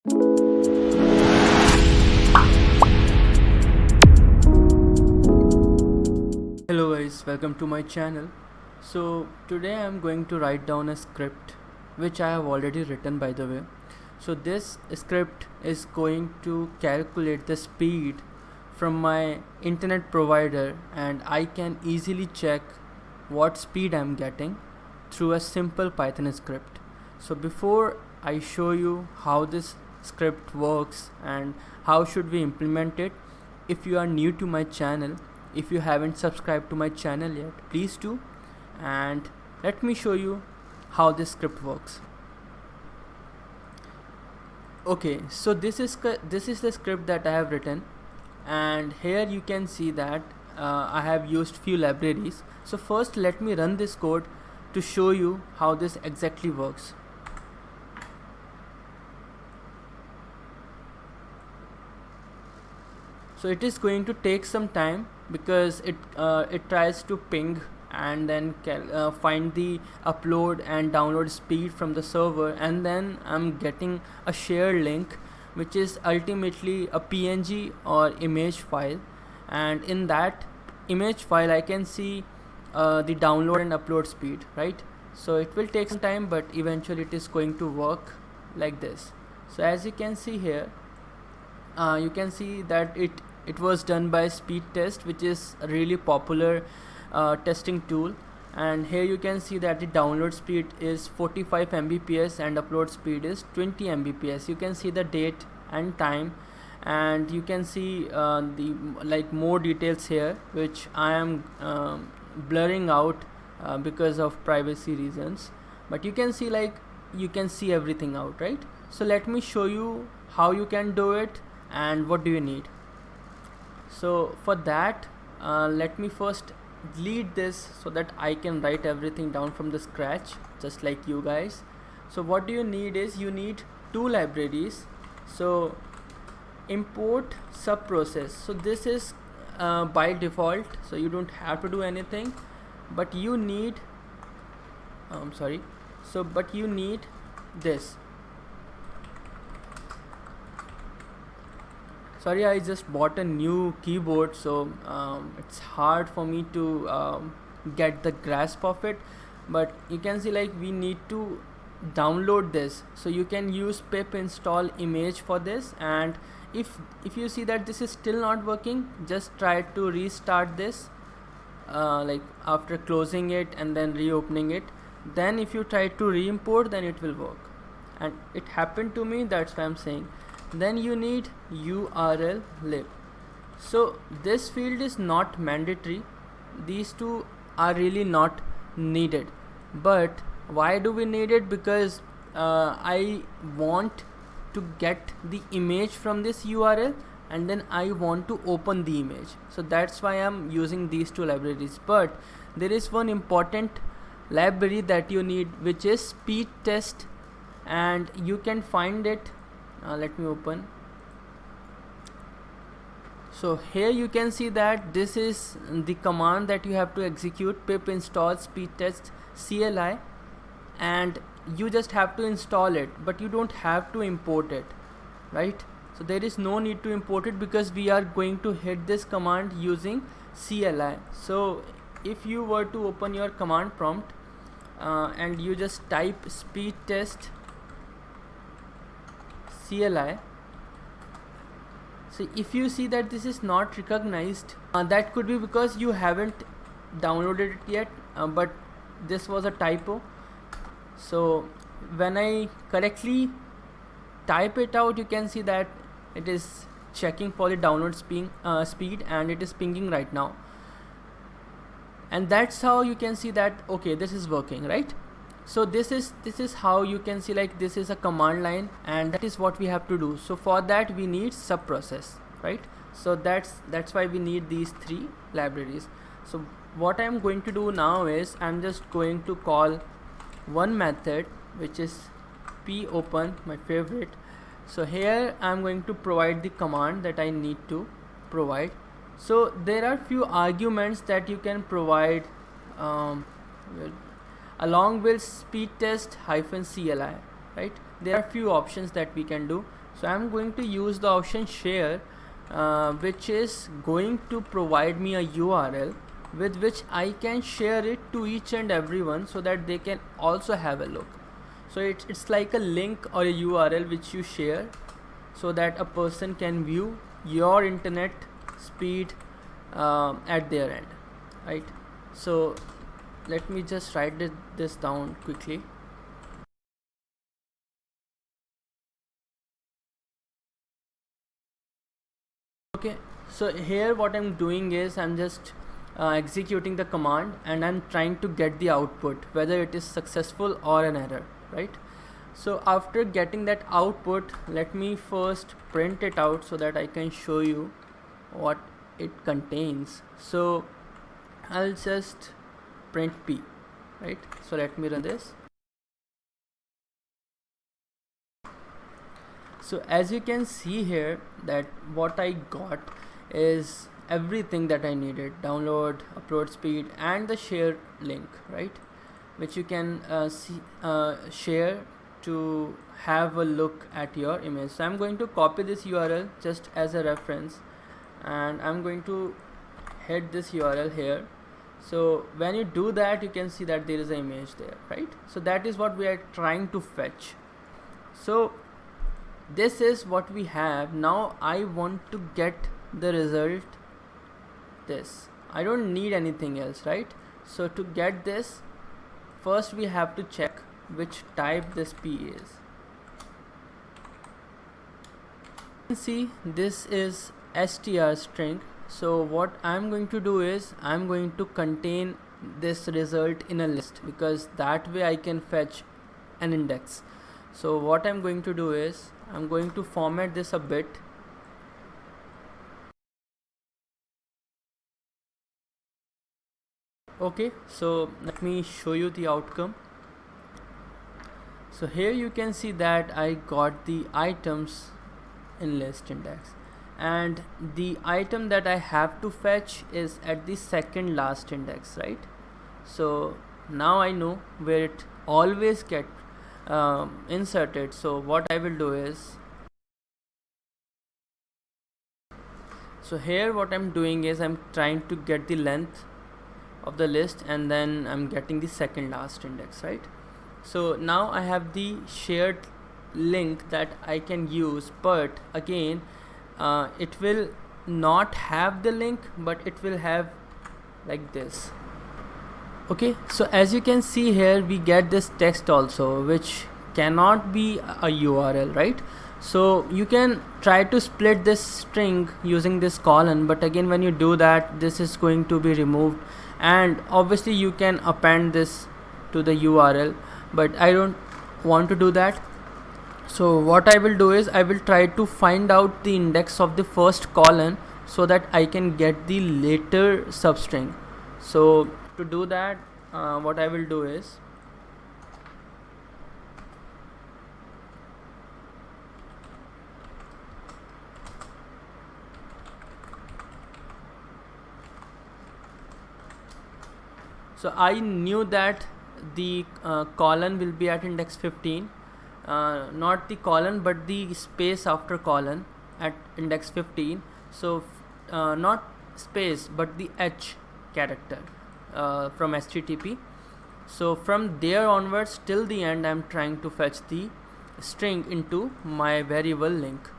Hello guys, welcome to my channel. So today I am going to write down a script which I have already written, by the way. So this script is going to calculate the speed from my internet provider, and I can easily check what speed I am getting through a simple Python script. So before I show you how this script works and how should we implement it, if you are new to my channel, if you haven't subscribed to my channel yet, please do, and let me show you how this script works. Okay, so this is the script that I have written, and here you can see that I have used few libraries. So first let me run this code to show you how this exactly works. So it is going to take some time because it tries to ping and then find the upload and download speed from the server, and then I'm getting a shared link which is ultimately a PNG or image file, and in that image file I can see the download and upload speed, right? So it will take some time, but eventually it is going to work like this. So as you can see here, you can see that it was done by Speedtest, which is a really popular testing tool, and here you can see that the download speed is 45 Mbps and upload speed is 20 Mbps. You can see the date and time, and you can see the more details here, which I am blurring out because of privacy reasons, but you can see everything out, right? So let me show you how you can do it and what do you need. So for that, let me first delete this so that I can write everything down from the scratch, just like you guys. So what do you need is, you need two libraries. So import subprocess. So this is by default, so you don't have to do anything, but you need but you need this. Sorry, I just bought a new keyboard, so it's hard for me to get the grasp of it, but you can see we need to download this. So you can use pip install image for this, and if you see that this is still not working, just try to restart this after closing it and then reopening it. Then if you try to re-import, then it will work, and it happened to me, that's why I'm saying. Then you need URL lib. So this field is not mandatory, these two are really not needed, but why do we need it? Because I want to get the image from this URL, and then I want to open the image, so that's why I'm using these two libraries. But there is one important library that you need, which is Speedtest, and you can find it. Let me open. So here you can see that this is the command that you have to execute, pip install speedtest CLI, and you just have to install it, but you don't have to import it, right? So there is no need to import it because we are going to hit this command using CLI. So if you were to open your command prompt and you just type speedtest CLI, so if you see that this is not recognized, that could be because you haven't downloaded it yet, but this was a typo. So when I correctly type it out, you can see that it is checking for the download speed, and it is pinging right now, and that's how you can see that okay, this is working, right? So this is how you can see this is a command line, and that is what we have to do. So for that we need subprocess, right? So that's why we need these three libraries. So what I'm going to do now is, I'm just going to call one method which is popen, my favorite. So here I'm going to provide the command that I need to provide. So there are few arguments that you can provide along with speedtest -CLI, right? There are few options that we can do. So I'm going to use the option share, which is going to provide me a URL with which I can share it to each and everyone so that they can also have a look. So it's like a link or a URL which you share so that a person can view your internet speed at their end, right? So let me just write this down quickly. Okay, so here what I'm doing is I'm just executing the command and I'm trying to get the output, whether it is successful or an error, right? So after getting that output, let me first print it out so that I can show you what it contains. So I'll just print P, right? So let me run this. So as you can see here that what I got is everything that I needed: download, upload speed, and the share link, right? Which you can share to have a look at your image. So I'm going to copy this URL just as a reference, and I'm going to hit this URL here. So when you do that, you can see that there is an image there, right? So that is what we are trying to fetch. So this is what we have. Now I want to get the result this. I don't need anything else, right? So to get this, first we have to check which type this P is. You can see this is str string. So what I'm going to do is I'm going to contain this result in a list, because that way I can fetch an index. So what I'm going to do is I'm going to format this a bit. Okay, so let me show you the outcome. So here you can see that I got the items in list index, and the item that I have to fetch is at the second last index, right? So now I know where it always get inserted. So what I will do is, so here what I'm doing is I'm trying to get the length of the list, and then I'm getting the second last index, right? So now I have the shared link that I can use, but again it will not have the link, but it will have like this. Okay, so as you can see here, we get this text also, which cannot be a URL, right? So you can try to split this string using this colon, but again when you do that, this is going to be removed, and obviously you can append this to the URL, but I don't want to do that. So what I will do is I will try to find out the index of the first colon so that I can get the later substring. So to do that, what I will do is so I knew that the colon will be at index 15, not the colon but the space after colon at index 15. So not space but the H character from HTTP. So from there onwards till the end, I'm trying to fetch the string into my variable link,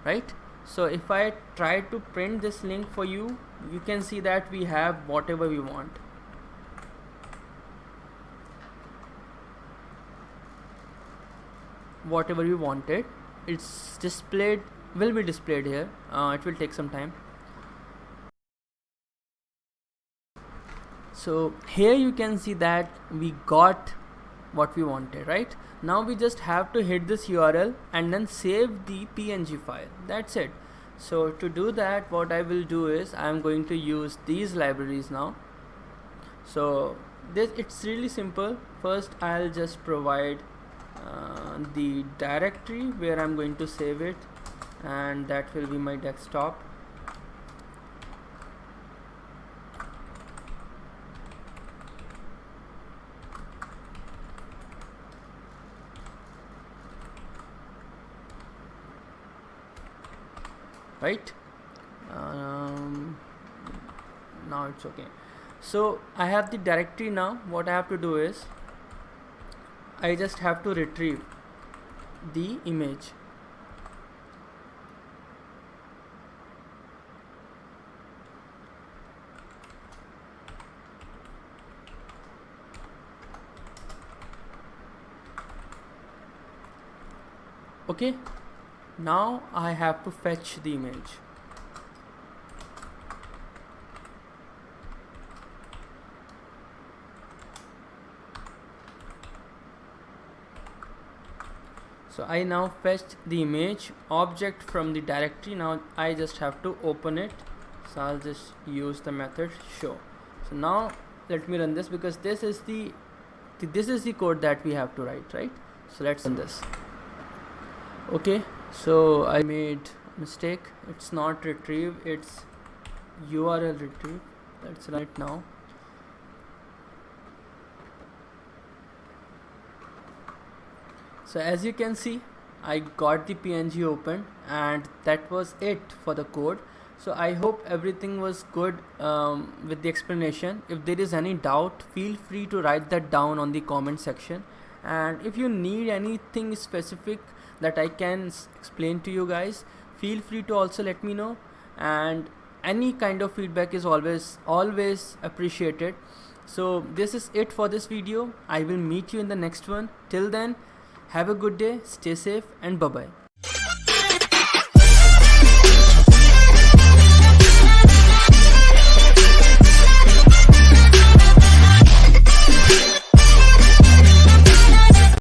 right? So if I try to print this link for you, you can see that we have whatever we want. Whatever we wanted, it's displayed, will be displayed here. It will take some time. So here you can see that we got what we wanted, right? Now we just have to hit this URL and then save the PNG file. That's it. So to do that, what I will do is I'm going to use these libraries now. So it's really simple. First I'll just provide the directory where I'm going to save it, and that will be my desktop. right? Now it's okay. So I have the directory now. What I have to do is I just have to retrieve the image. Okay, now I have to fetch the image. So I now fetched the image object from the directory. Now I just have to open it. So I'll just use the method show. So now let me run this, because this is the code that we have to write, right? So let's run this. Okay, so I made a mistake. It's not retrieve, it's URL retrieve. Let's run it now. So as you can see, I got the PNG open, and that was it for the code. So I hope everything was good with the explanation. If there is any doubt, feel free to write that down on the comment section. And if you need anything specific that I can explain to you guys, feel free to also let me know. And any kind of feedback is always appreciated. So this is it for this video. I will meet you in the next one. Till then, have a good day, stay safe, and bye bye.